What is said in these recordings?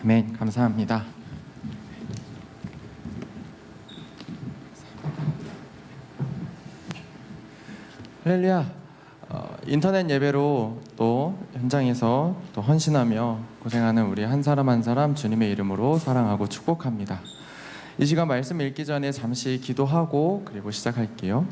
아멘. 감사합니다. 할렐루야. 인터넷 예배로 또 현장에서 또 헌신하며 고생하는 우리 한 사람 한 사람 주님의 이름으로 사랑하고 축복합니다. 이 시간 말씀 읽기 전에 잠시 기도하고 그리고 시작할게요.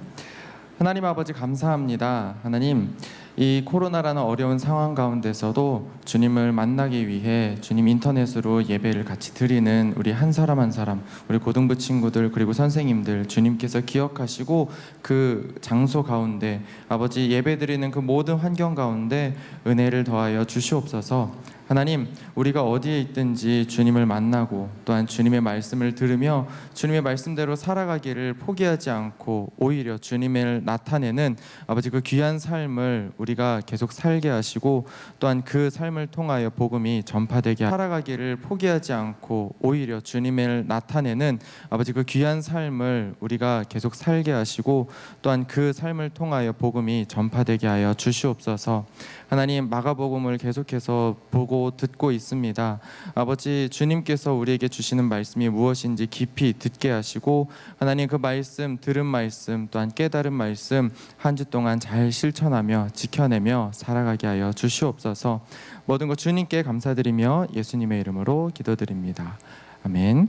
하나님 아버지 감사합니다. 하나님, 이 코로나라는 어려운 상황 가운데서도 주님을 만나기 위해 주님 인터넷으로 예배를 같이 드리는 우리 한 사람 한 사람, 우리 고등부 친구들 그리고 선생님들 주님께서 기억하시고 그 장소 가운데 아버지 예배 드리는 그 모든 환경 가운데 은혜를 더하여 주시옵소서. 하나님, 우리가 어디에 있든지 주님을 만나고 또한 주님의 말씀을 들으며 주님의 말씀대로 살아가기를 포기하지 않고 오히려 주님을 나타내는 아버지 그 귀한 삶을 우리가 계속 살게 하시고 또한 그 삶을 통하여 복음이 전파되게 살아가기를 포기하지 않고 오히려 주님을 나타내는 아버지 그 귀한 삶을 우리가 계속 살게 하시고 또한 그 삶을 통하여 복음이 전파되게 하여 주시옵소서. 하나님, 마가복음을 계속해서 보고 듣고 있습니다. 아버지, 주님께서 우리에게 주시는 말씀이 무엇인지 깊이 듣게 하시고 하나님 그 말씀, 들은 말씀 또한 깨달은 말씀 한 주 동안 잘 실천하며 지켜내며 살아가게 하여 주시옵소서. 모든 것 주님께 감사드리며 예수님의 이름으로 기도드립니다. 아멘.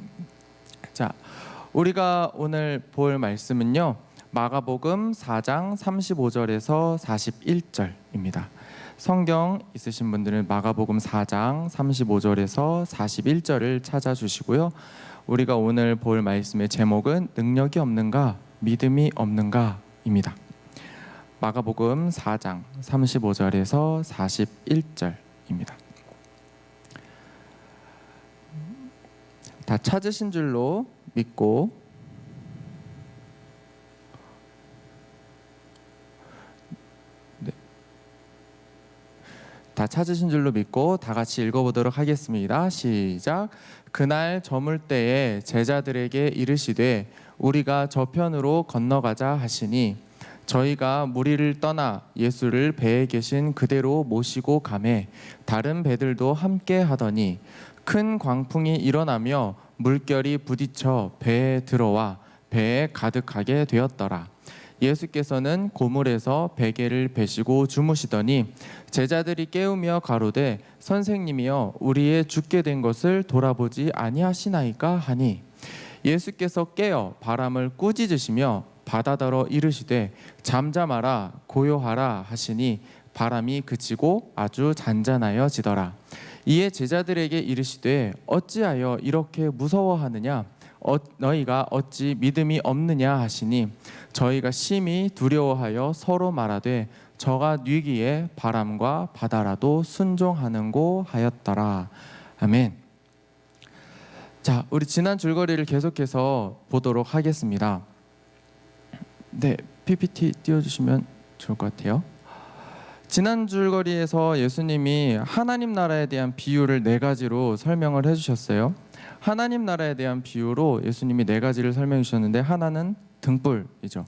자, 우리가 오늘 볼 말씀은요, 마가복음 4장 35절에서 41절입니다. 성경 있으신 분들은 마가복음 4장 35절에서 41절을 찾아주시고요. 우리가 오늘 볼 말씀의 제목은 능력이 없는가, 믿음이 없는가입니다. 마가복음 4장 35절에서 41절입니다. 다 찾으신 줄로 믿고 다 찾으신 줄로 믿고 다 같이 읽어보도록 하겠습니다. 시작. 그날 저물 때에 제자들에게 이르시되 우리가 저편으로 건너가자 하시니 저희가 무리를 떠나 예수를 배에 계신 그대로 모시고 가매 다른 배들도 함께 하더니 큰 광풍이 일어나며 물결이 부딪혀 배에 들어와 배에 가득하게 되었더라. 예수께서는 고물에서 베개를 베시고 주무시더니 제자들이 깨우며 가로되 선생님이여 우리의 죽게 된 것을 돌아보지 아니하시나이까 하니 예수께서 깨어 바람을 꾸짖으시며 바다더러 이르시되 잠잠하라 고요하라 하시니 바람이 그치고 아주 잔잔하여지더라. 이에 제자들에게 이르시되 어찌하여 이렇게 무서워하느냐 너희가 어찌 믿음이 없느냐 하시니 저희가 심히 두려워하여 서로 말하되 저가 뉘기에 바람과 바다라도 순종하는고 하였더라. 아멘. 자, 우리 지난 줄거리를 계속해서 보도록 하겠습니다. 네, PPT 띄워주시면 좋을 것 같아요. 지난 줄거리에서 예수님이 하나님 나라에 대한 비유를 4가지로 설명을 해주셨어요. 하나님 나라에 대한 비유로 예수님이 4가지를 설명해 주셨는데 하나는 등불이죠.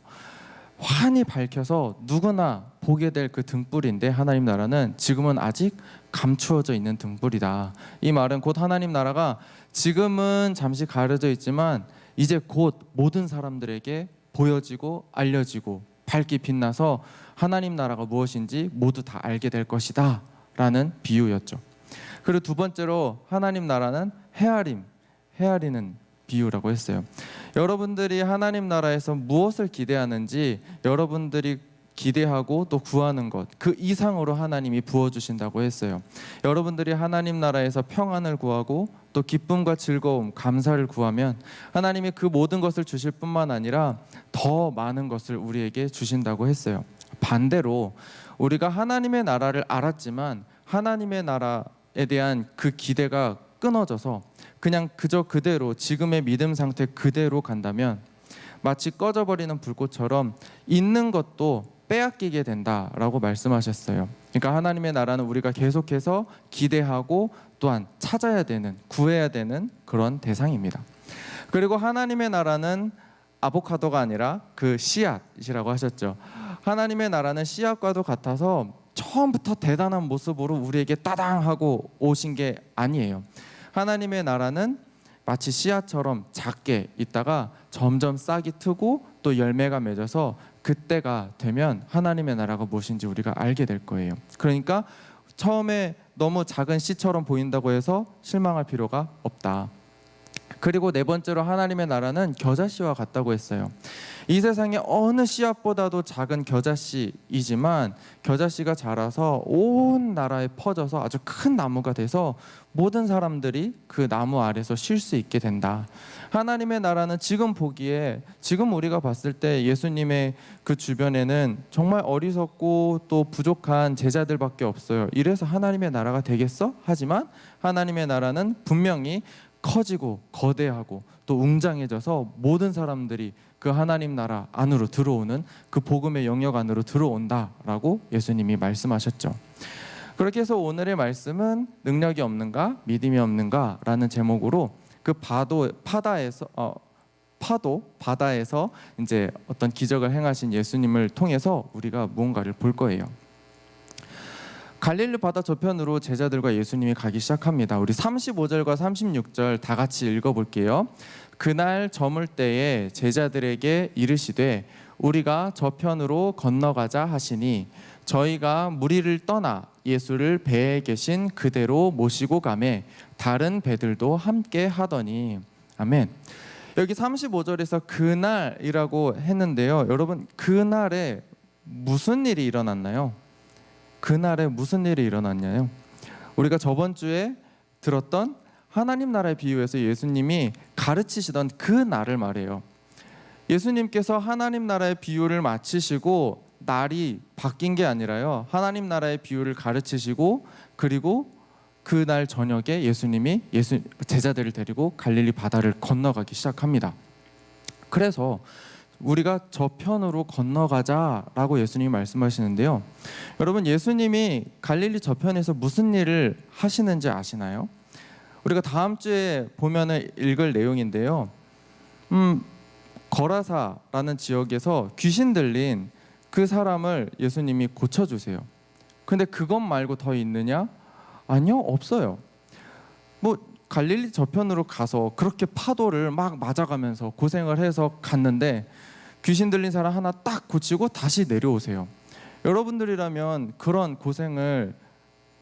환히 밝혀서 누구나 보게 될 그 등불인데 하나님 나라는 지금은 아직 감추어져 있는 등불이다. 이 말은 곧 하나님 나라가 지금은 잠시 가려져 있지만 이제 곧 모든 사람들에게 보여지고 알려지고 밝게 빛나서 하나님 나라가 무엇인지 모두 다 알게 될 것이다 라는 비유였죠. 그리고 두 번째로 하나님 나라는 헤아리는 비유라고 했어요. 여러분들이 하나님 나라에서 무엇을 기대하는지 여러분들이 기대하고 또 구하는 것 그 이상으로 하나님이 부어주신다고 했어요. 여러분들이 하나님 나라에서 평안을 구하고 또 기쁨과 즐거움, 감사를 구하면 하나님이 그 모든 것을 주실 뿐만 아니라 더 많은 것을 우리에게 주신다고 했어요. 반대로 우리가 하나님의 나라를 알았지만 하나님의 나라에 대한 그 기대가 끊어져서 그냥 그저 그대로 지금의 믿음 상태 그대로 간다면 마치 꺼져버리는 불꽃처럼 있는 것도 빼앗기게 된다라고 말씀하셨어요. 그러니까 하나님의 나라는 우리가 계속해서 기대하고 또한 찾아야 되는, 구해야 되는 그런 대상입니다. 그리고 하나님의 나라는 아보카도가 아니라 그 씨앗이라고 하셨죠. 하나님의 나라는 씨앗과도 같아서 처음부터 대단한 모습으로 우리에게 따당 하고 오신 게 아니에요. 하나님의 나라는 마치 씨앗처럼 작게 있다가 점점 싹이 트고 또 열매가 맺어서 그때가 되면 하나님의 나라가 무엇인지 우리가 알게 될 거예요. 그러니까 처음에 너무 작은 씨처럼 보인다고 해서 실망할 필요가 없다. 그리고 네 번째로 하나님의 나라는 겨자씨와 같다고 했어요. 이 세상에 어느 씨앗보다도 작은 겨자씨이지만 겨자씨가 자라서 온 나라에 퍼져서 아주 큰 나무가 돼서 모든 사람들이 그 나무 아래서 쉴 수 있게 된다. 하나님의 나라는 지금 보기에, 지금 우리가 봤을 때 예수님의 그 주변에는 정말 어리석고 또 부족한 제자들밖에 없어요. 이래서 하나님의 나라가 되겠어? 하지만 하나님의 나라는 분명히 커지고 거대하고 또 웅장해져서 모든 사람들이 그 하나님 나라 안으로 들어오는 그 복음의 영역 안으로 들어온다라고 예수님이 말씀하셨죠. 그렇게 해서 오늘의 말씀은 능력이 없는가 믿음이 없는가 라는 제목으로 그 바다에서 이제 어떤 기적을 행하신 예수님을 통해서 우리가 무언가를 볼 거예요. 갈릴리 바다 저편으로 제자들과 예수님이 가기 시작합니다. 우리 35절과 36절 다 같이 읽어볼게요. 그날 저물 때에 제자들에게 이르시되 우리가 저편으로 건너가자 하시니 저희가 무리를 떠나 예수를 배에 계신 그대로 모시고 가매 다른 배들도 함께 하더니. 아멘. 여기 35절에서 그날이라고 했는데요. 여러분, 그날에 무슨 일이 일어났나요? 그날에 무슨 일이 일어났냐요? 우리가 저번 주에 들었던 하나님 나라의 비유에서 예수님이 가르치시던 그 날을 말해요. 예수님께서 하나님 나라의 비유를 마치시고 날이 바뀐 게 아니라요. 하나님 나라의 비유를 가르치시고 그리고 그날 저녁에 예수님이 제자들을 데리고 갈릴리 바다를 건너가기 시작합니다. 그래서 우리가 저편으로 건너가자라고 예수님이 말씀하시는데요. 여러분, 예수님이 갈릴리 저편에서 무슨 일을 하시는지 아시나요? 우리가 다음 주에 보면은 읽을 내용인데요. 거라사라는 지역에서 귀신 들린 그 사람을 예수님이 고쳐주세요. 근데 그것 말고 더 있느냐? 아니요, 없어요. 갈릴리 저편으로 가서 그렇게 파도를 막 맞아가면서 고생을 해서 갔는데 귀신 들린 사람 하나 딱 고치고 다시 내려오세요. 여러분들이라면 그런 고생을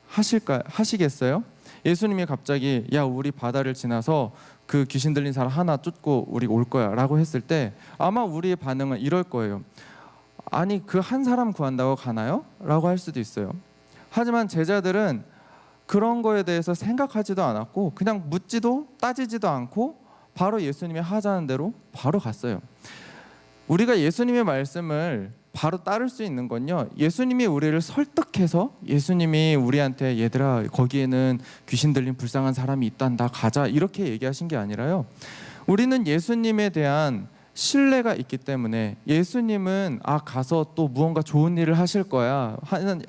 하시겠어요? 예수님이 갑자기 야, 우리 바다를 지나서 그 귀신 들린 사람 하나 쫓고 우리 올 거야 라고 했을 때 아마 우리의 반응은 이럴 거예요. 아니, 그 한 사람 구한다고 가나요? 라고 할 수도 있어요. 하지만 제자들은 그런 거에 대해서 생각하지도 않았고 그냥 묻지도 따지지도 않고 바로 예수님이 하자는 대로 바로 갔어요. 우리가 예수님의 말씀을 바로 따를 수 있는 건요, 예수님이 우리를 설득해서 예수님이 우리한테 얘들아 거기에는 귀신 들린 불쌍한 사람이 있단다 가자 이렇게 얘기하신 게 아니라요, 우리는 예수님에 대한 신뢰가 있기 때문에 예수님은 가서 또 무언가 좋은 일을 하실 거야,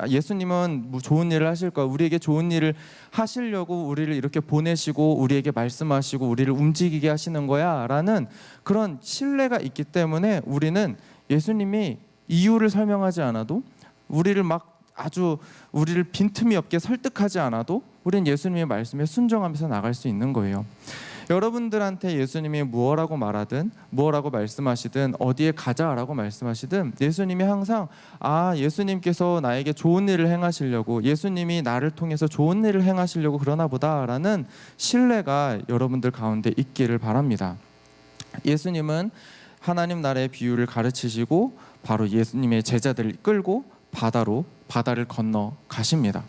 예수님은 좋은 일을 하실 거야, 우리에게 좋은 일을 하시려고 우리를 이렇게 보내시고 우리에게 말씀하시고 우리를 움직이게 하시는 거야 라는 그런 신뢰가 있기 때문에 우리는 예수님이 이유를 설명하지 않아도 우리를 빈틈이 없게 설득하지 않아도 우리는 예수님의 말씀에 순종하면서 나갈 수 있는 거예요. 여러분들한테 예수님이 무엇라고 말하든 무엇라고 말씀하시든 어디에 가자라고 말씀하시든 예수님이 항상 예수님께서 나에게 좋은 일을 행하시려고, 예수님이 나를 통해서 좋은 일을 행하시려고 그러나 보다라는 신뢰가 여러분들 가운데 있기를 바랍니다. 예수님은 하나님 나라의 비유를 가르치시고 바로 예수님의 제자들을 끌고 바다를 건너 가십니다.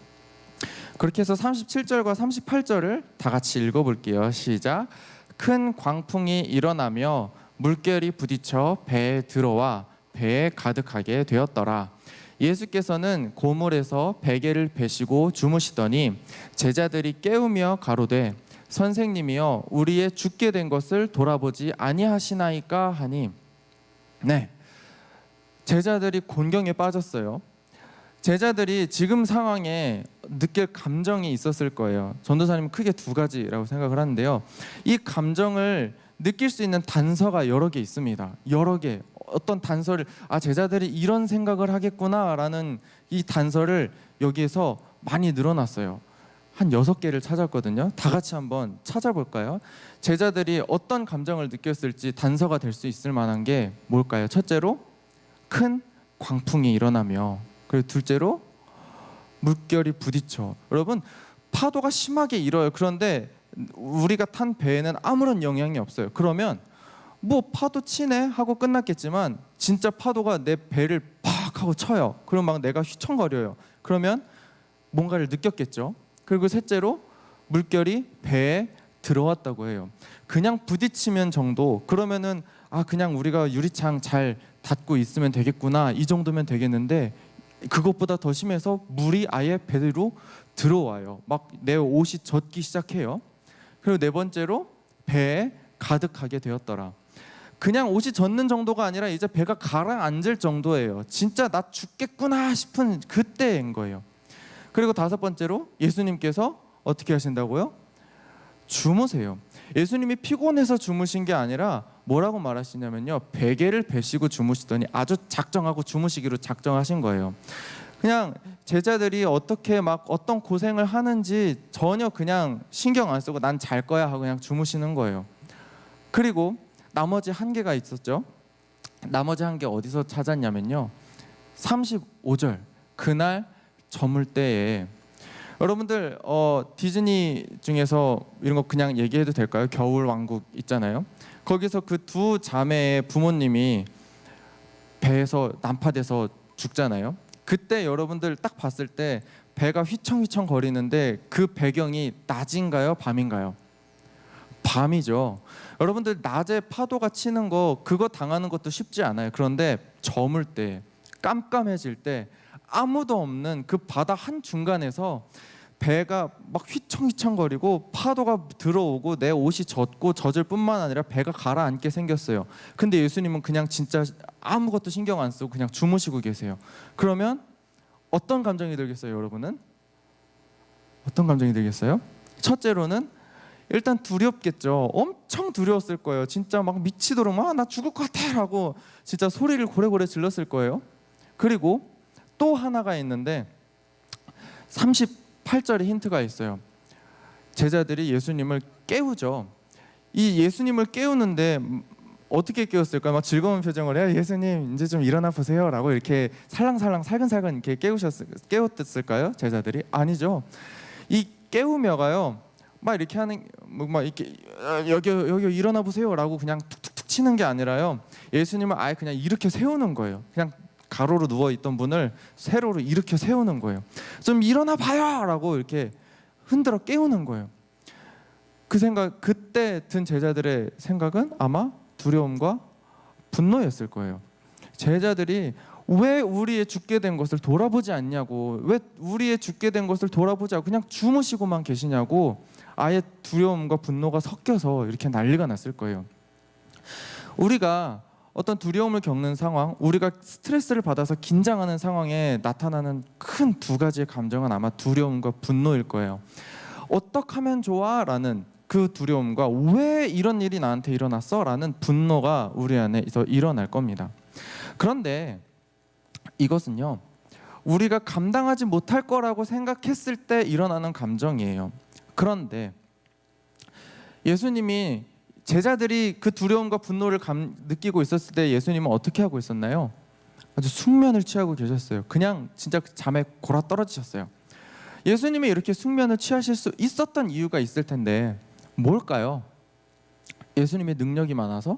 그렇게 해서 37절과 38절을 다 같이 읽어볼게요. 시작. 큰 광풍이 일어나며 물결이 부딪혀 배에 들어와 배에 가득하게 되었더라. 예수께서는 고물에서 베개를 베시고 주무시더니 제자들이 깨우며 가로되 선생님이여 우리의 죽게 된 것을 돌아보지 아니하시나이까 하니. 네, 제자들이 곤경에 빠졌어요. 제자들이 지금 상황에 느낄 감정이 있었을 거예요. 전도사님은 크게 두 가지라고 생각을 하는데요, 이 감정을 느낄 수 있는 단서가 여러 개 있습니다. 여러 개, 어떤 단서를 제자들이 이런 생각을 하겠구나 라는 이 단서를 여기에서 많이 늘어났어요. 한 6개를 찾았거든요. 다 같이 한번 찾아볼까요? 제자들이 어떤 감정을 느꼈을지 단서가 될 수 있을 만한 게 뭘까요? 첫째로 큰 광풍이 일어나며, 그리고 둘째로 물결이 부딪혀. 여러분, 파도가 심하게 일어요. 그런데 우리가 탄 배에는 아무런 영향이 없어요. 그러면 뭐 파도 치네 하고 끝났겠지만 진짜 파도가 내 배를 팍 하고 쳐요. 그럼 막 내가 휘청거려요. 그러면 뭔가를 느꼈겠죠. 그리고 셋째로 물결이 배에 들어왔다고 해요. 그냥 부딪히면 정도, 그러면은 그냥 우리가 유리창 잘 닫고 있으면 되겠구나, 이 정도면 되겠는데 그것보다 더 심해서 물이 아예 배로 들어와요. 막 내 옷이 젖기 시작해요. 그리고 네 번째로 배에 가득하게 되었더라. 그냥 옷이 젖는 정도가 아니라 이제 배가 가라앉을 정도예요. 진짜 나 죽겠구나 싶은 그때인 거예요. 그리고 다섯 번째로 예수님께서 어떻게 하신다고요? 주무세요. 예수님이 피곤해서 주무신 게 아니라 뭐라고 말하시냐면요, 베개를 베시고 주무시더니 아주 작정하고 주무시기로 작정하신 거예요. 그냥 제자들이 어떻게 막 어떤 고생을 하는지 전혀 그냥 신경 안 쓰고 난 잘 거야 하고 그냥 주무시는 거예요. 그리고 나머지 한 개가 있었죠. 나머지 한 개 어디서 찾았냐면요, 35절 그날 저물 때에, 여러분들 디즈니 중에서 이런 거 그냥 얘기해도 될까요? 겨울 왕국 있잖아요. 거기서 그 두 자매의 부모님이 배에서 난파돼서 죽잖아요. 그때 여러분들 딱 봤을 때 배가 휘청휘청 거리는데 그 배경이 낮인가요, 밤인가요? 밤이죠. 여러분들 낮에 파도가 치는 거 그거 당하는 것도 쉽지 않아요. 그런데 저물 때, 깜깜해질 때 아무도 없는 그 바다 한 중간에서 배가 막 휘청휘청거리고 파도가 들어오고 내 옷이 젖고 젖을 뿐만 아니라 배가 가라앉게 생겼어요. 근데 예수님은 그냥 진짜 아무것도 신경 안 쓰고 그냥 주무시고 계세요. 그러면 어떤 감정이 들겠어요, 여러분은? 어떤 감정이 들겠어요? 첫째로는 일단 두렵겠죠. 엄청 두려웠을 거예요. 진짜 막 미치도록 나 죽을 것 같아 라고 진짜 소리를 고래고래 질렀을 거예요. 그리고 또 하나가 있는데 38절에 힌트가 있어요. 제자들이 예수님을 깨우죠. 이 예수님을 깨우는데 어떻게 깨웠을까요? 막 즐거운 표정을 해요. 예수님 이제 좀 일어나 보세요 라고 이렇게 살랑살랑 살근살근 이렇게 깨웠을까요? 제자들이? 아니죠. 이 깨우며가요, 막 이렇게 하는, 막 이렇게 여기 일어나 보세요라고 그냥 툭툭툭 치는 게 아니라요, 예수님을 아예 그냥 이렇게 세우는 거예요. 그냥 가로로 누워 있던 분을 세로로 이렇게 세우는 거예요. 좀 일어나 봐요라고 이렇게 흔들어 깨우는 거예요. 그 생각, 그때 든 제자들의 생각은 아마 두려움과 분노였을 거예요. 제자들이 왜 우리의 죽게 된 것을 돌아보지 않냐고, 왜 우리의 죽게 된 것을 돌아보지 않고 그냥 주무시고만 계시냐고, 아예 두려움과 분노가 섞여서 이렇게 난리가 났을 거예요. 우리가 어떤 두려움을 겪는 상황, 우리가 스트레스를 받아서 긴장하는 상황에 나타나는 큰 두 가지의 감정은 아마 두려움과 분노일 거예요. 어떻게 하면 좋아? 라는 그 두려움과 왜 이런 일이 나한테 일어났어? 라는 분노가 우리 안에서 일어날 겁니다. 그런데 이것은요, 우리가 감당하지 못할 거라고 생각했을 때 일어나는 감정이에요. 그런데 예수님이, 제자들이 그 두려움과 분노를 느끼고 있었을 때 예수님은 어떻게 하고 있었나요? 아주 숙면을 취하고 계셨어요. 그냥 진짜 잠에 골아 떨어지셨어요. 예수님이 이렇게 숙면을 취하실 수 있었던 이유가 있을 텐데 뭘까요? 예수님의 능력이 많아서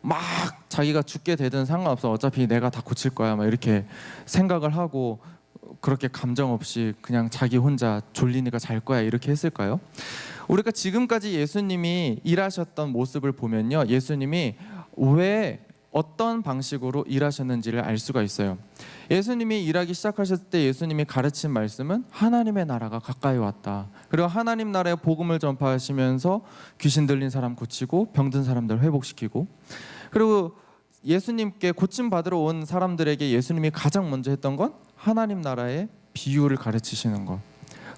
막 자기가 죽게 되든 상관없어, 어차피 내가 다 고칠 거야, 막 이렇게 생각을 하고 그렇게 감정 없이 그냥 자기 혼자 졸리니까 잘 거야 이렇게 했을까요? 우리가 지금까지 예수님이 일하셨던 모습을 보면요, 예수님이 왜 어떤 방식으로 일하셨는지를 알 수가 있어요. 예수님이 일하기 시작하셨을 때 예수님이 가르친 말씀은 하나님의 나라가 가까이 왔다. 그리고 하나님 나라의 복음을 전파하시면서 귀신 들린 사람 고치고 병든 사람들 회복시키고, 그리고 예수님께 고침 받으러 온 사람들에게 예수님이 가장 먼저 했던 건 하나님 나라의 비유를 가르치시는 것.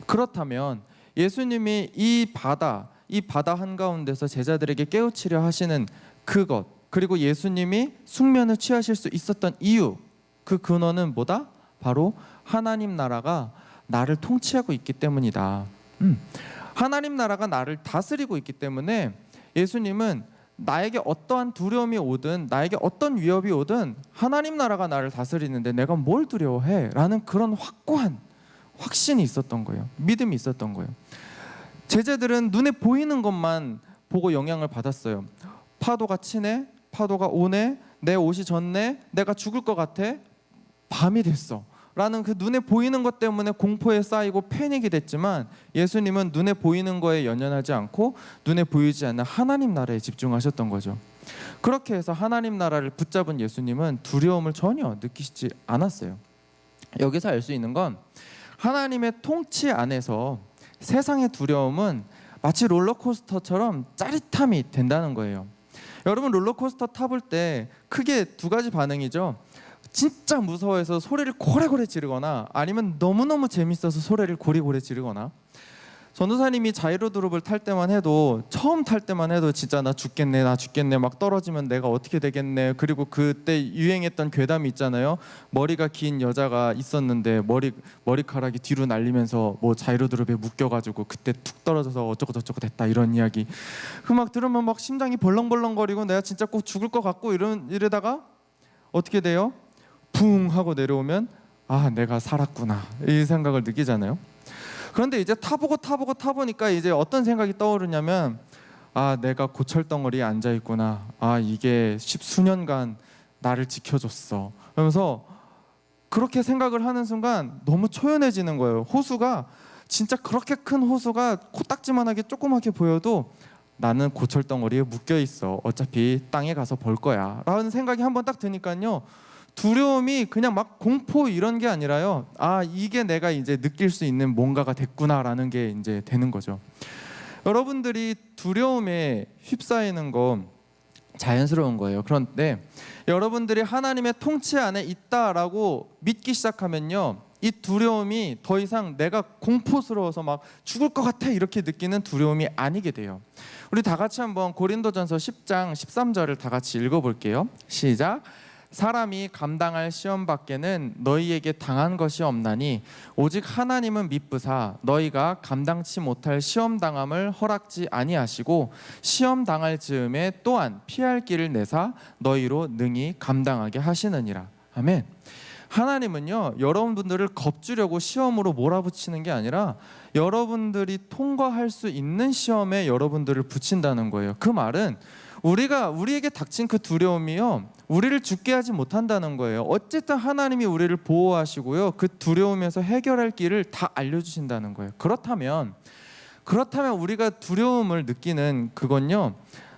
그렇다면 예수님이 이 바다 한가운데서 제자들에게 깨우치려 하시는 그것, 그리고 예수님이 숙면을 취하실 수 있었던 이유, 그 근원은 뭐다? 바로 하나님 나라가 나를 통치하고 있기 때문이다. 하나님 나라가 나를 다스리고 있기 때문에 예수님은 나에게 어떠한 두려움이 오든 나에게 어떤 위협이 오든 하나님 나라가 나를 다스리는데 내가 뭘 두려워해? 라는 그런 확고한 확신이 있었던 거예요. 믿음이 있었던 거예요. 제자들은 눈에 보이는 것만 보고 영향을 받았어요. 파도가 치네, 파도가 오네, 내 옷이 젖네, 내가 죽을 것 같아, 밤이 됐어 라는 그 눈에 보이는 것 때문에 공포에 쌓이고 패닉이 됐지만, 예수님은 눈에 보이는 거에 연연하지 않고 눈에 보이지 않는 하나님 나라에 집중하셨던 거죠. 그렇게 해서 하나님 나라를 붙잡은 예수님은 두려움을 전혀 느끼시지 않았어요. 여기서 알 수 있는 건 하나님의 통치 안에서 세상의 두려움은 마치 롤러코스터처럼 짜릿함이 된다는 거예요. 여러분, 롤러코스터 타볼 때 크게 두 가지 반응이죠. 진짜 무서워해서 소리를 고래고래 지르거나, 아니면 너무너무 재밌어서 소리를 고리고래 지르거나. 전도사님이 자이로드롭을 탈 때만 해도, 처음 탈 때만 해도 진짜 나 죽겠네 막 떨어지면 내가 어떻게 되겠네. 그리고 그때 유행했던 괴담이 있잖아요. 머리가 긴 여자가 있었는데 머리카락이 뒤로 날리면서 뭐 자이로드롭에 묶여가지고 그때 툭 떨어져서 어쩌고 저쩌고 됐다, 이런 이야기. 그 막 들으면 막 심장이 벌렁벌렁거리고 내가 진짜 꼭 죽을 것 같고 이러다가 어떻게 돼요? 붕 하고 내려오면 아, 내가 살았구나, 이 생각을 느끼잖아요. 그런데 이제 타보니까 이제 어떤 생각이 떠오르냐면, 아, 내가 고철덩어리에 앉아 있구나, 아, 이게 십수년간 나를 지켜줬어, 그러면서 그렇게 생각을 하는 순간 너무 초연해지는 거예요. 호수가 진짜 그렇게 큰 호수가 코딱지만하게 조그맣게 보여도 나는 고철덩어리에 묶여 있어, 어차피 땅에 가서 볼 거야 라는 생각이 한번 딱 드니까요, 두려움이 그냥 막 공포 이런 게 아니라요, 아, 이게 내가 이제 느낄 수 있는 뭔가가 됐구나라는 게 이제 되는 거죠. 여러분들이 두려움에 휩싸이는 건 자연스러운 거예요. 그런데 여러분들이 하나님의 통치 안에 있다라고 믿기 시작하면요, 이 두려움이 더 이상 내가 공포스러워서 막 죽을 것 같아 이렇게 느끼는 두려움이 아니게 돼요. 우리 다 같이 한번 고린도전서 10장 13절을 다 같이 읽어볼게요. 시작. 사람이 감당할 시험 밖에는 너희에게 당한 것이 없나니 오직 하나님은 미쁘사 너희가 감당치 못할 시험 당함을 허락지 아니하시고 시험 당할 즈음에 또한 피할 길을 내사 너희로 능히 감당하게 하시느니라. 아멘. 하나님은요, 여러분들을 겁주려고 시험으로 몰아붙이는 게 아니라 여러분들이 통과할 수 있는 시험에 여러분들을 붙인다는 거예요. 그 말은 우리에게 닥친 그 두려움이요, 우리를 죽게 하지 못한다는 거예요. 어쨌든 하나님이 우리를 보호하시고요, 그 두려움에서 해결할 길을 다 알려주신다는 거예요. 그렇다면 우리가 두려움을 느끼는 그건요,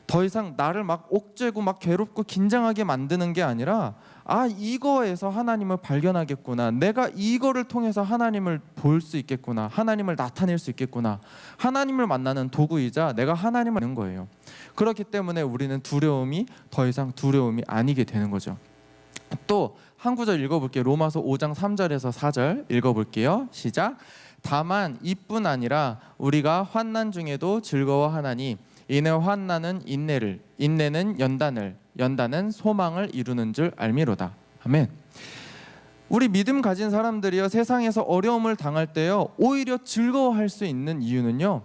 더 이상 나를 막 옥죄고 막 괴롭고 긴장하게 만드는 게 아니라, 아, 이거에서 하나님을 발견하겠구나, 내가 이거를 통해서 하나님을 볼 수 있겠구나, 하나님을 나타낼 수 있겠구나, 하나님을 만나는 도구이자 내가 하나님을 아는 거예요. 그렇기 때문에 우리는 두려움이 더 이상 두려움이 아니게 되는 거죠. 또 한 구절 읽어볼게요. 로마서 5장 3절에서 4절 읽어볼게요. 시작. 다만 이뿐 아니라 우리가 환난 중에도 즐거워하나니 이는 환난은 인내를, 인내는 연단을, 연단은 소망을 이루는 줄 알미로다. 아멘. 우리 믿음 가진 사람들이요, 세상에서 어려움을 당할 때요, 오히려 즐거워할 수 있는 이유는요,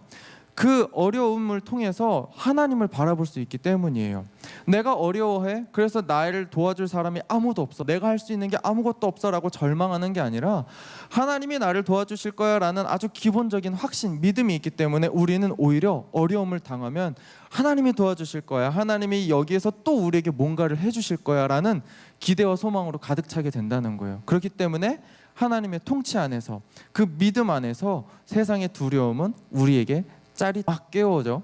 그 어려움을 통해서 하나님을 바라볼 수 있기 때문이에요. 내가 어려워해, 그래서 나를 도와줄 사람이 아무도 없어, 내가 할 수 있는 게 아무것도 없어 라고 절망하는 게 아니라, 하나님이 나를 도와주실 거야 라는 아주 기본적인 확신, 믿음이 있기 때문에 우리는 오히려 어려움을 당하면 하나님이 도와주실 거야, 하나님이 여기에서 또 우리에게 뭔가를 해주실 거야 라는 기대와 소망으로 가득 차게 된다는 거예요. 그렇기 때문에 하나님의 통치 안에서, 그 믿음 안에서 세상의 두려움은 우리에게 막 깨워져.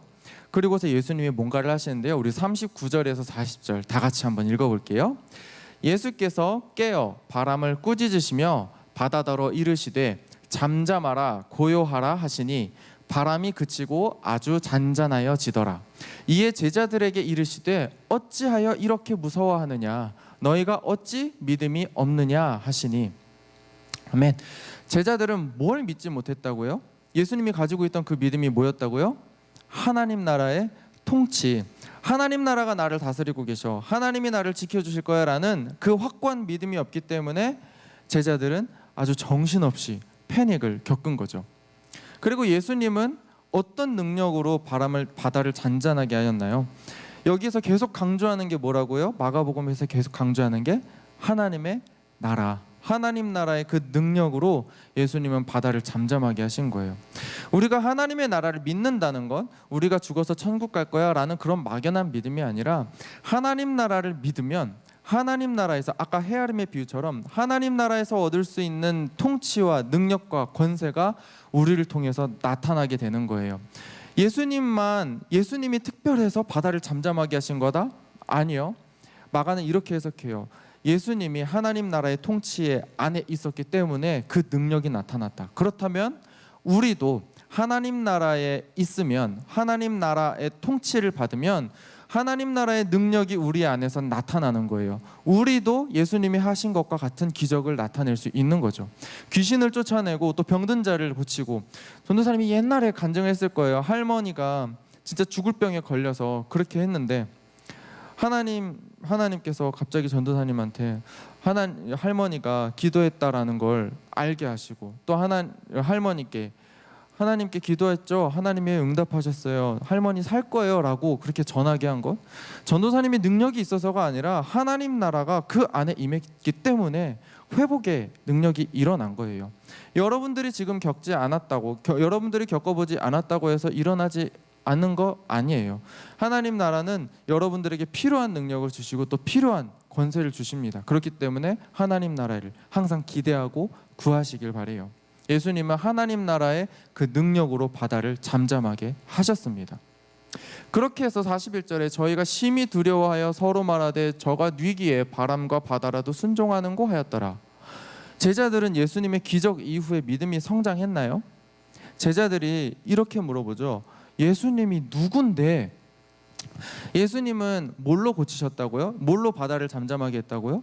그리고서 예수님이 뭔가를 하시는데요, 우리 39절에서 40절 다 같이 한번 읽어볼게요. 예수께서 깨어 바람을 꾸짖으시며 바다더러 이르시되 잠잠하라 고요하라 하시니 바람이 그치고 아주 잔잔하여지더라. 이에 제자들에게 이르시되 어찌하여 이렇게 무서워하느냐, 너희가 어찌 믿음이 없느냐 하시니. 아멘. 제자들은 뭘 믿지 못했다고요? 예수님이 가지고 있던 그 믿음이 뭐였다고요? 하나님 나라의 통치, 하나님 나라가 나를 다스리고 계셔, 하나님이 나를 지켜주실 거야 라는 그 확고한 믿음이 없기 때문에 제자들은 아주 정신없이 패닉을 겪은 거죠. 그리고 예수님은 어떤 능력으로 바다를 잔잔하게 하였나요? 여기서 계속 강조하는 게 뭐라고요? 마가복음에서 계속 강조하는 게 하나님의 나라, 하나님 나라의 그 능력으로 예수님은 바다를 잠잠하게 하신 거예요. 우리가 하나님의 나라를 믿는다는 건 우리가 죽어서 천국 갈 거야 라는 그런 막연한 믿음이 아니라, 하나님 나라를 믿으면 하나님 나라에서, 아까 헤아림의 비유처럼 하나님 나라에서 얻을 수 있는 통치와 능력과 권세가 우리를 통해서 나타나게 되는 거예요. 예수님이 특별해서 바다를 잠잠하게 하신 거다? 아니요. 마가는 이렇게 해석해요. 예수님이 하나님 나라의 통치 안에 있었기 때문에 그 능력이 나타났다. 그렇다면 우리도 하나님 나라에 있으면, 하나님 나라의 통치를 받으면 하나님 나라의 능력이 우리 안에서 나타나는 거예요. 우리도 예수님이 하신 것과 같은 기적을 나타낼 수 있는 거죠. 귀신을 쫓아내고 또 병든 자를 고치고, 전도사님이 옛날에 간증했을 거예요. 할머니가 진짜 죽을 병에 걸려서 그렇게 했는데 하나님께서 갑자기 전도사님한테 할머니가 기도했다라는 걸 알게 하시고, 또 하나님께 기도했죠. 하나님이 응답하셨어요. 할머니 살 거예요 라고 그렇게 전하게 한 것, 전도사님이 능력이 있어서가 아니라 하나님 나라가 그 안에 임했기 때문에 회복의 능력이 일어난 거예요. 여러분들이 지금 여러분들이 겪어보지 않았다고 해서 일어나지 않는 거 아니에요. 하나님 나라는 여러분들에게 필요한 능력을 주시고 또 필요한 권세를 주십니다. 그렇기 때문에 하나님 나라를 항상 기대하고 구하시길 바래요. 예수님은 하나님 나라의 그 능력으로 바다를 잠잠하게 하셨습니다. 그렇게 해서 41절에 저희가 심히 두려워하여 서로 말하되 저가 뉘기에 바람과 바다라도 순종하는고 하였더라. 제자들은 예수님의 기적 이후에 믿음이 성장했나요? 제자들이 이렇게 물어보죠. 예수님이 누군데? 예수님은 뭘로 고치셨다고요? 뭘로 바다를 잠잠하게 했다고요?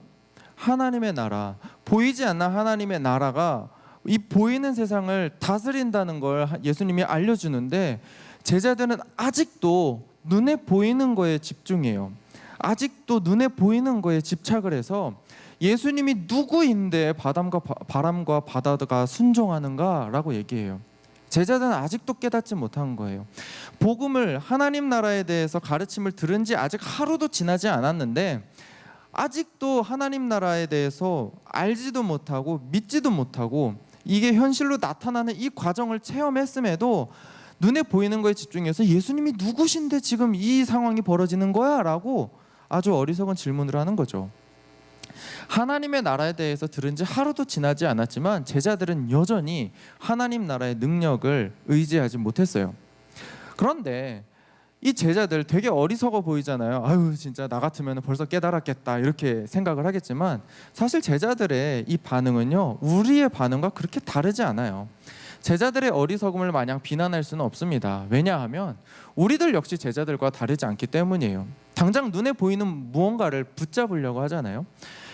하나님의 나라, 보이지 않는 하나님의 나라가 이 보이는 세상을 다스린다는 걸 예수님이 알려주는데, 제자들은 아직도 눈에 보이는 거에 집중해요. 아직도 눈에 보이는 거에 집착을 해서 예수님이 누구인데 바람과 바다가 순종하는가라고 얘기해요. 제자들은 아직도 깨닫지 못한 거예요. 복음을, 하나님 나라에 대해서 가르침을 들은 지 아직 하루도 지나지 않았는데 아직도 하나님 나라에 대해서 알지도 못하고 믿지도 못하고 이게 현실로 나타나는 이 과정을 체험했음에도 눈에 보이는 거에 집중해서 예수님이 누구신데 지금 이 상황이 벌어지는 거야? 라고 아주 어리석은 질문을 하는 거죠. 하나님의 나라에 대해서 들은 지 하루도 지나지 않았지만 제자들은 여전히 하나님 나라의 능력을 의지하지 못했어요. 그런데 이 제자들 되게 어리석어 보이잖아요. 아유, 진짜 나 같으면 벌써 깨달았겠다 이렇게 생각을 하겠지만, 사실 제자들의 이 반응은요, 우리의 반응과 그렇게 다르지 않아요. 제자들의 어리석음을 마냥 비난할 수는 없습니다. 왜냐하면 우리들 역시 제자들과 다르지 않기 때문이에요. 당장 눈에 보이는 무언가를 붙잡으려고 하잖아요.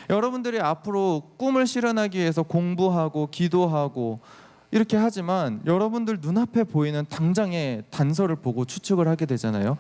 여러분들이 앞으로 꿈을 실현하기 위해서 공부하고 기도하고 이렇게 하지만 여러분들 눈앞에 보이는 당장의 단서를 보고 추측을 하게 되잖아요.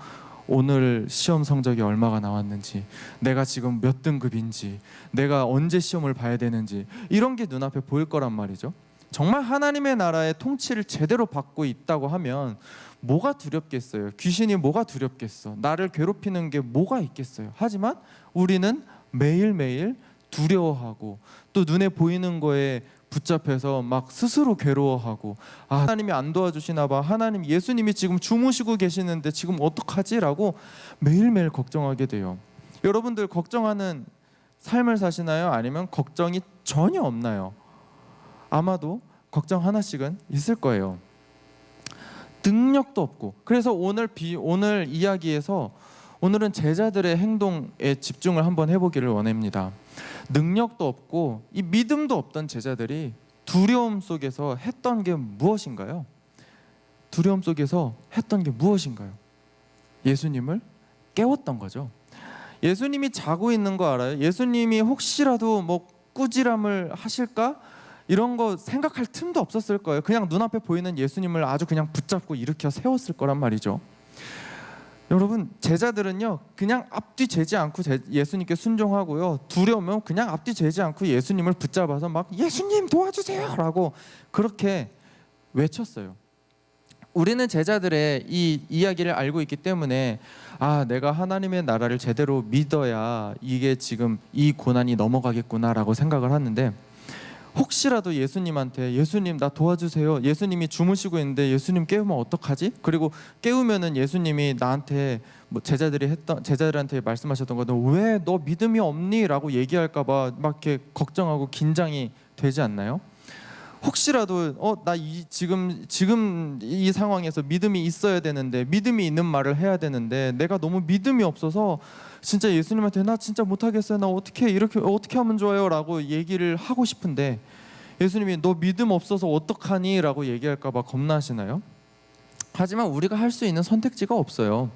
오늘 시험 성적이 얼마가 나왔는지, 내가 지금 몇 등급인지, 내가 언제 시험을 봐야 되는지, 이런 게 눈앞에 보일 거란 말이죠. 정말 하나님의 나라의 통치를 제대로 받고 있다고 하면 뭐가 두렵겠어요? 귀신이 뭐가 두렵겠어? 나를 괴롭히는 게 뭐가 있겠어요? 하지만 우리는 매일매일 두려워하고 또 눈에 보이는 거에 붙잡혀서 막 스스로 괴로워하고, 하나님이 안 도와주시나 봐, 예수님이 지금 주무시고 계시는데 지금 어떡하지? 라고 매일매일 걱정하게 돼요. 여러분들 걱정하는 삶을 사시나요? 아니면 걱정이 전혀 없나요? 아마도 걱정 하나씩은 있을 거예요. 능력도 없고. 그래서 오늘 이야기에서 오늘은 제자들의 행동에 집중을 한번 해보기를 원합니다. 능력도 없고 이 믿음도 없던 제자들이 두려움 속에서 했던 게 무엇인가요? 두려움 속에서 했던 게 무엇인가요? 예수님을 깨웠던 거죠. 예수님이 자고 있는 거 알아요? 예수님이 혹시라도 뭐 꾸지람을 하실까? 이런 거 생각할 틈도 없었을 거예요. 그냥 눈앞에 보이는 예수님을 아주 그냥 붙잡고 일으켜 세웠을 거란 말이죠. 여러분, 제자들은요 그냥 앞뒤 재지 않고 예수님께 순종하고요, 두려우면 그냥 앞뒤 재지 않고 예수님을 붙잡아서 막 예수님 도와주세요 라고 그렇게 외쳤어요. 우리는 제자들의 이 이야기를 알고 있기 때문에 내가 하나님의 나라를 제대로 믿어야 이게 지금 이 고난이 넘어가겠구나라고 생각을 하는데, 혹시라도 예수님한테 예수님 나 도와주세요, 예수님이 주무시고 있는데 예수님 깨우면 어떡하지? 그리고 깨우면은 예수님이 나한테 제자들한테 말씀하셨던 거는 왜 너 믿음이 없니? 라고 얘기할까봐 막 이렇게 걱정하고 긴장이 되지 않나요? 혹시라도 나 지금 이 상황에서 믿음이 있어야 되는데, 믿음이 있는 말을 해야 되는데 내가 너무 믿음이 없어서 진짜 예수님한테 나 진짜 못하겠어요, 나 어떻게 하면 좋아요? 라고 얘기를 하고 싶은데 예수님이 너 믿음 없어서 어떡하니? 라고 얘기할까 봐 겁나시나요? 하지만 우리가 할 수 있는 선택지가 없어요.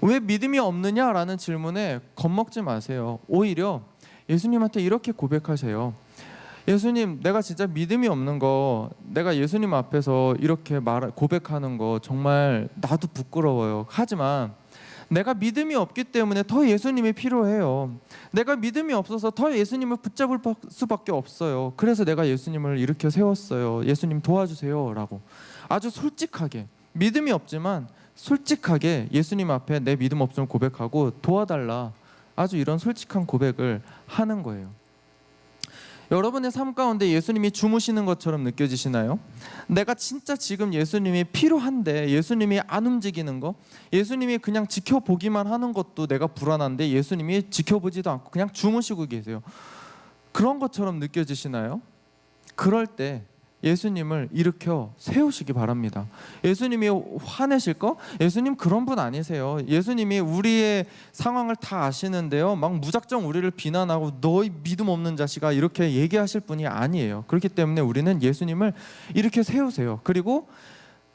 왜 믿음이 없느냐라는 질문에 겁먹지 마세요. 오히려 예수님한테 이렇게 고백하세요. 예수님, 내가 진짜 믿음이 없는 거, 내가 예수님 앞에서 이렇게 고백하는 거 정말 나도 부끄러워요. 하지만 내가 믿음이 없기 때문에 더 예수님이 필요해요. 내가 믿음이 없어서 더 예수님을 붙잡을 수밖에 없어요. 그래서 내가 예수님을 일으켜 세웠어요. 예수님 도와주세요 라고 아주 솔직하게, 믿음이 없지만 솔직하게 예수님 앞에 내 믿음 없음을 고백하고 도와달라, 아주 이런 솔직한 고백을 하는 거예요. 여러분의 삶 가운데 예수님이 주무시는 것처럼 느껴지시나요? 내가 진짜 지금 예수님이 필요한데 예수님이 안 움직이는 거, 예수님이 그냥 지켜보기만 하는 것도 내가 불안한데 예수님이 지켜보지도 않고 그냥 주무시고 계세요. 그런 것처럼 느껴지시나요? 그럴 때 예수님을 일으켜 세우시기 바랍니다. 예수님이 화내실 거? 예수님 그런 분 아니세요. 예수님이 우리의 상황을 다 아시는데요, 막 무작정 우리를 비난하고 너희 믿음 없는 자식아 이렇게 얘기하실 분이 아니에요. 그렇기 때문에 우리는 예수님을 일으켜 세우세요. 그리고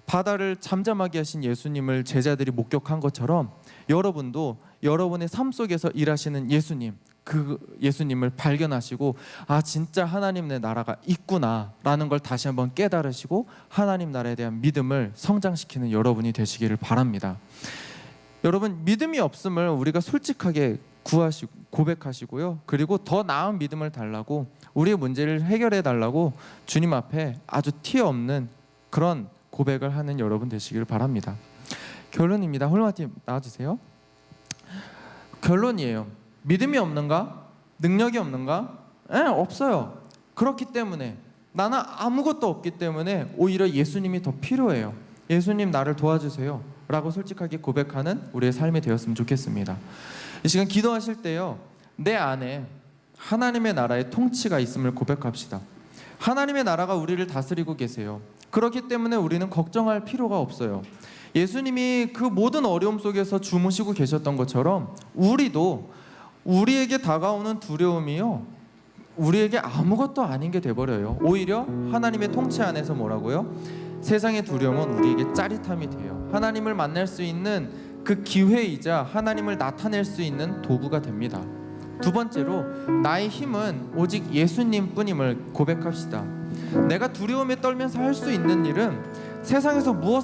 바다를 잠잠하게 하신 예수님을 제자들이 목격한 것처럼 여러분도 여러분의 삶 속에서 일하시는 예수님, 그 예수님을 발견하시고 진짜 하나님의 나라가 있구나라는 걸 다시 한번 깨달으시고 하나님 나라에 대한 믿음을 성장시키는 여러분이 되시기를 바랍니다. 여러분, 믿음이 없음을 우리가 솔직하게 고백하시고요, 그리고 더 나은 믿음을 달라고, 우리의 문제를 해결해 달라고 주님 앞에 아주 티 없는 그런 고백을 하는 여러분 되시기를 바랍니다. 결론입니다. 홀마팀 나와주세요. 결론이에요. 믿음이 없는가? 능력이 없는가? 없어요. 그렇기 때문에 나는 아무것도 없기 때문에 오히려 예수님이 더 필요해요. 예수님 나를 도와주세요 라고 솔직하게 고백하는 우리의 삶이 되었으면 좋겠습니다. 이 시간 기도하실 때요, 내 안에 하나님의 나라의 통치가 있음을 고백합시다. 하나님의 나라가 우리를 다스리고 계세요. 그렇기 때문에 우리는 걱정할 필요가 없어요. 예수님이 그 모든 어려움 속에서 주무시고 계셨던 것처럼 우리도 우리에게 다가오는 두려움이요, 우리에게 아무것도 아닌 게 돼버려요. 오히려 하나님의 통치 안에서 뭐라고요? 세상의 두려움은 우리에게 짜릿함이 돼요. 하나님을 만날 수 있는 그 기회이자 하나님을 나타낼 수 있는 도구가 됩니다. 두 번째로, 나의 힘은 오직 예수님 뿐임을 고백합시다. 내가 두려움에 떨면서 할 수 있는 일은 세상에서